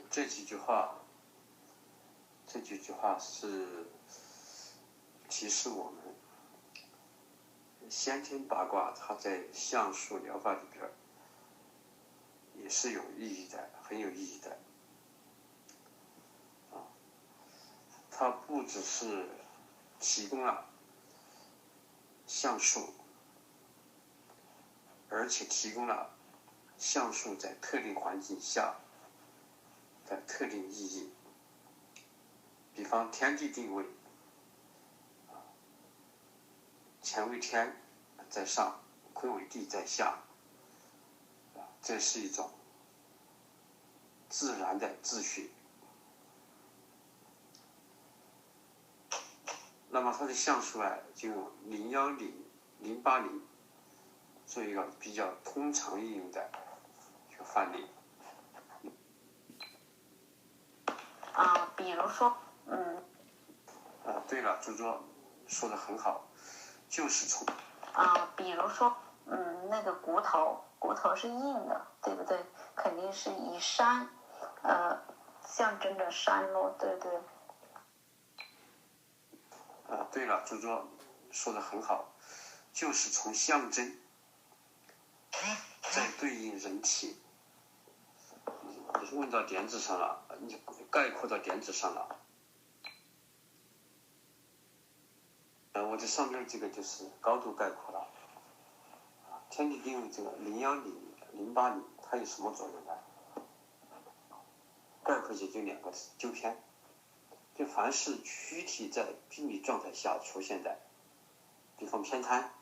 这几句话是提示我们，先天八卦它在相术疗法里边也是有意义的，很有意义的。它不只是提供了相术，而且提供了相术在特定环境下的特定意义。比方天地定位，乾为天在上，坤为地在下，这是一种自然的秩序。那么它的相术就用010、080做一个比较通常应用的一个范例。比如说，对了，朱桌说的很好，就是从比如说，那个骨头是硬的，对不对？肯定是以山，象征着山咯，对不对？对了，朱桌说的很好，就是从象征再对应人体。你问到点子上了，你概括到点子上了。我这上面这个就是高度概括了。天地定位这个010、080，它有什么作用呢？概括也就2个字：纠偏。就凡是躯体在闭密状态下出现的，比方偏瘫、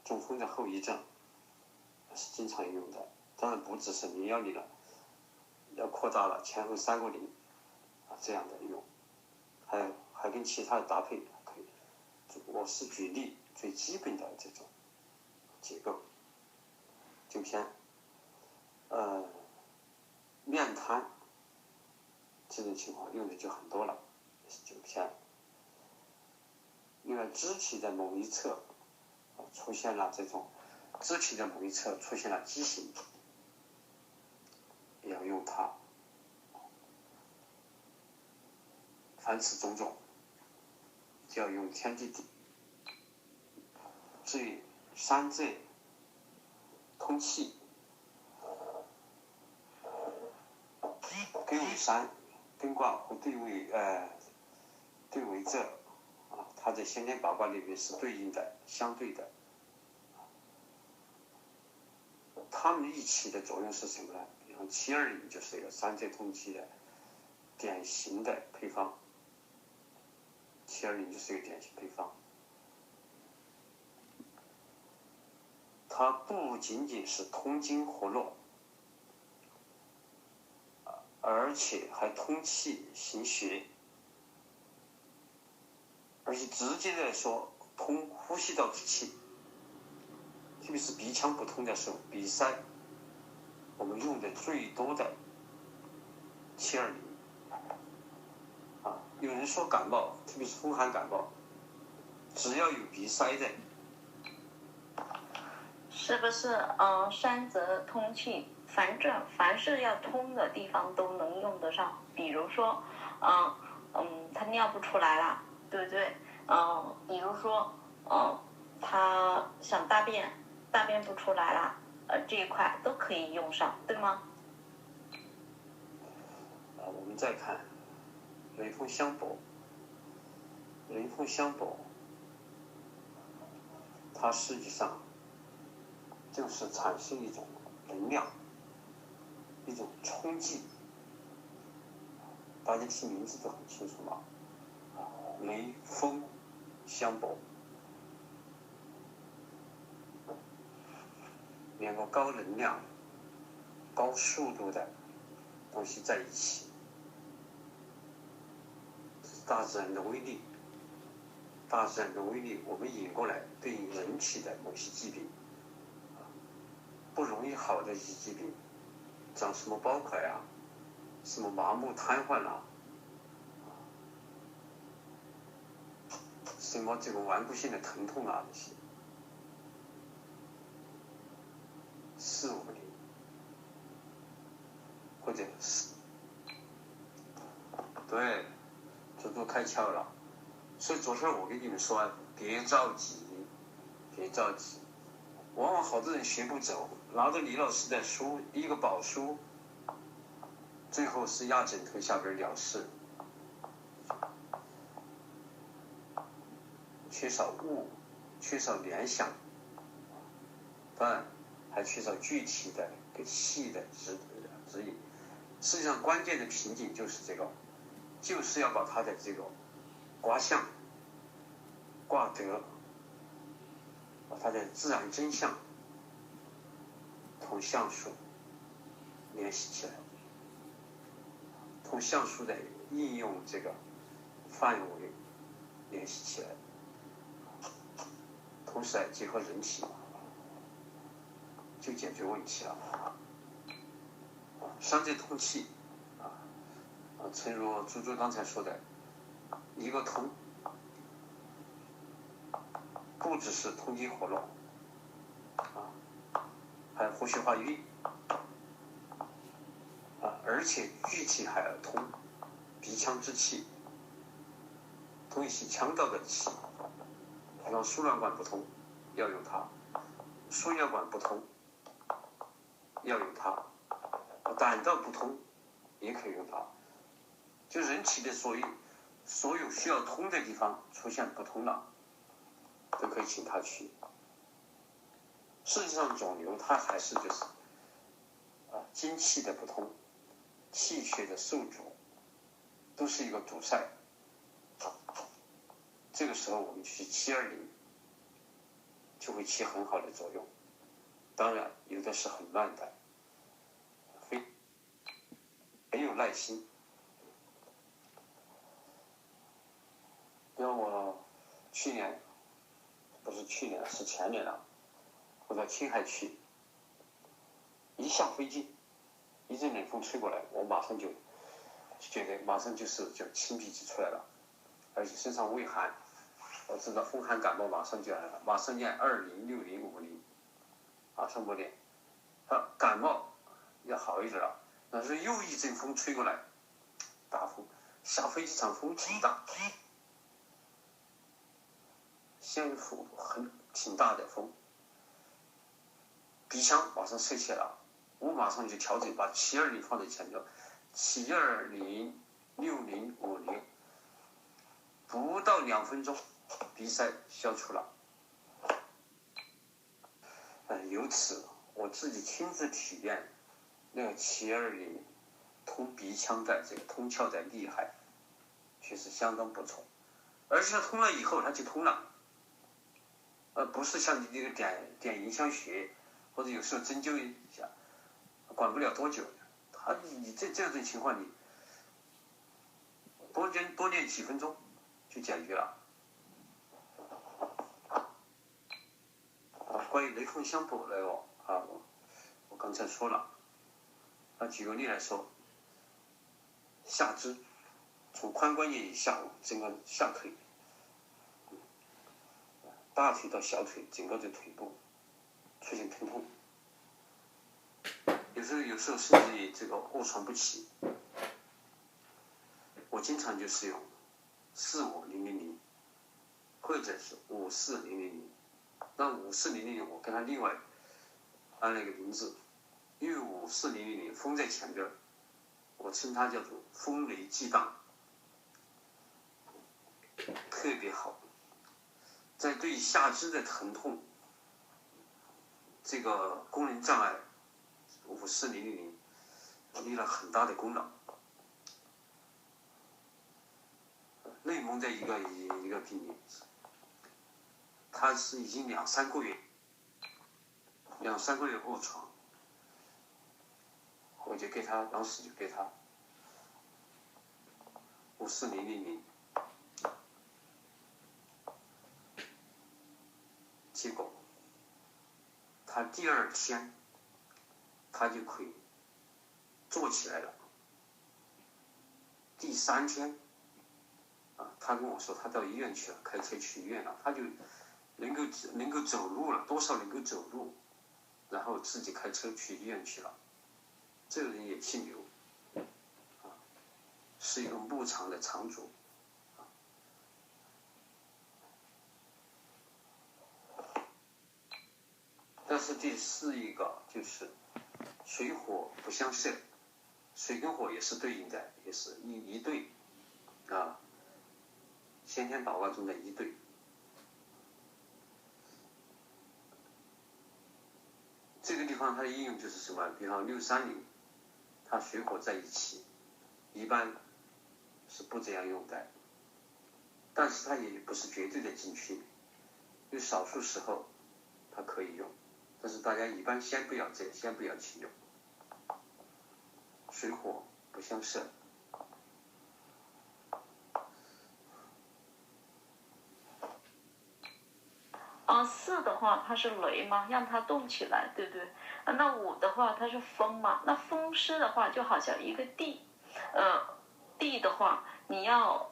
中风的后遗症，是经常用的。当然不只是010了，要扩大了前后3个0这样的用，还跟其他的搭配可以。我是举例最基本的这种结构。纠偏，面瘫这种情况用的就很多了，是纠偏。另外，肢体的某一侧出现了畸形，也要用它。凡此种种，就要用天地地。至于山寨通气，艮为山，艮卦和兑为仄，它在先天八卦里面是对应的、相对的。它们一起的作用是什么呢？比方720就是一个山寨通气的典型的配方。720就是一个典型配方。它不仅仅是通经活络，而且还通气行血，而且直接的说通呼吸道之气，特别是鼻腔不通的时候，鼻塞，我们用的最多的720。有人说感冒，特别是风寒感冒，只要有鼻塞的，是不是？山泽通气，凡是要通的地方都能用得上。比如说，他尿不出来了，对不对？比如说，他想大便不出来了，这一块都可以用上，对吗？我们再看雷风相搏，它实际上就是产生一种能量，一种冲击。大家听名字都很清楚嘛，雷风相搏，两个高能量、高速度的东西在一起，大自然的威力。我们引过来对应人体的某些疾病，不容易好的一些疾病，长什么包块啊，什么麻木瘫痪啊，什么这种顽固性的疼痛啊，这些是我们的，或者是对，这都开窍了。所以昨天我跟你们说，别着急，别着急。往往好多人学不走，拿着李老师的书，一个宝书，最后是压枕头下边了事，缺少悟，缺少联想，当然还缺少具体的、细的指引。实际上，关键的瓶颈就是这个，就是要把它的这个卦象、卦德，把它的自然真相同象数联系起来，同象数的应用这个范围联系起来，同时结合人体，就解决问题了。伤则通气诚如猪猪刚才说的，一个通不只是通经活络还有活血化瘀而且具体还要通鼻腔之气，通一些腔道的气，比方输卵管不通要用它，输尿管不通要用它，胆道不通也可以用它。就人体的所有需要通的地方出现不通了，都可以请它去。事实上，肿瘤它还是就是精气的不通，气血的受阻，都是一个阻塞。这个时候我们去720，就会起很好的作用。当然，有的是很乱的，很有耐心。因为我是前年了，我到青海去，一下飞机，一阵冷风吹过来，我马上就觉得马上就清鼻涕出来了，而且身上畏寒，我知道风寒感冒马上就来了，马上念206050，马上不念。感冒要好一点了，但是又一阵风吹过来，大风，下飞机场风挺大，先伏挺大的风，鼻腔马上塞起来了，我马上就调整，把720放在前头，7206050，不到2分钟，鼻塞消除了。由此我自己亲自体验那个720通鼻腔的这个通窍的厉害，确实相当不错。而且通了以后它就通了，不是像你这个点迎香穴，或者有时候针灸一下，管不了多久。你这种情况，你多练几分钟就解决了。关于雷风香补来我刚才说了，举个例来说，下肢从髋关节以下，整个下腿，大腿到小腿，整个的腿部出现疼痛，有时候甚至于这个卧床不起，我经常就使用45000，或者是54000。那54000我跟他另外按了一个名字，因为54000风在前边，我称它叫做风雷激荡，特别好。在对下肢的疼痛这个功能障碍，54000立了很大的功劳。内蒙的一个病例，他是已经2、3个月卧床，我就当时就给他54000，结果他第2天他就可以坐起来了，第3天他跟我说他到医院去了，开车去医院了，他就能够走路了，多少能够走路，然后自己开车去医院去了。这个人也姓刘，是一个牧场的场主。但是第4一个就是水火不相涉，水跟火也是对应的，也是一对啊，先天祷告中的一对。这个地方它的应用就是什么？比方630，它水火在一起，一般是不这样用的，但是它也不是绝对的禁区，有少数时候它可以用，但是大家一般先不要去用。水火不相涉。4的话它是雷嘛，让它动起来，对不对？那5的话它是风嘛，那风湿的话就好像一个地，地的话你要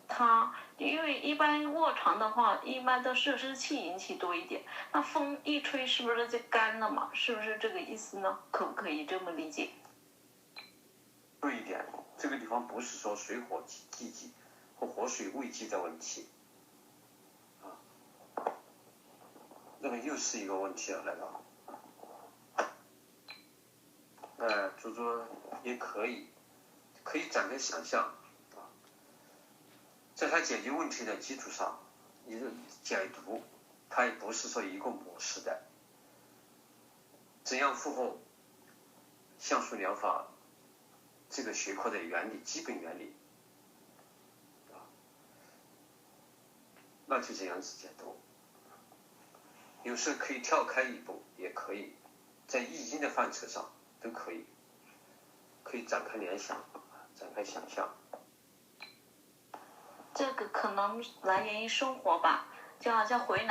它，因为一般卧床的话一般都是湿气引起多一点，那风一吹是不是就干了嘛？是不是这个意思呢？可不可以这么理解？对一点，这个地方不是说水火既济或火水未济的问题，那么又是一个问题了，来了。猪猪也可以展开想象在他解决问题的基础上，你的解读，它也不是说一个模式的。怎样符合橡树疗法这个学科的原理、基本原理，那就这样子解读。有时可以跳开一步，也可以在易经的范畴上都可以展开联想，展开想象。这个可能来源于生活吧，就好像回南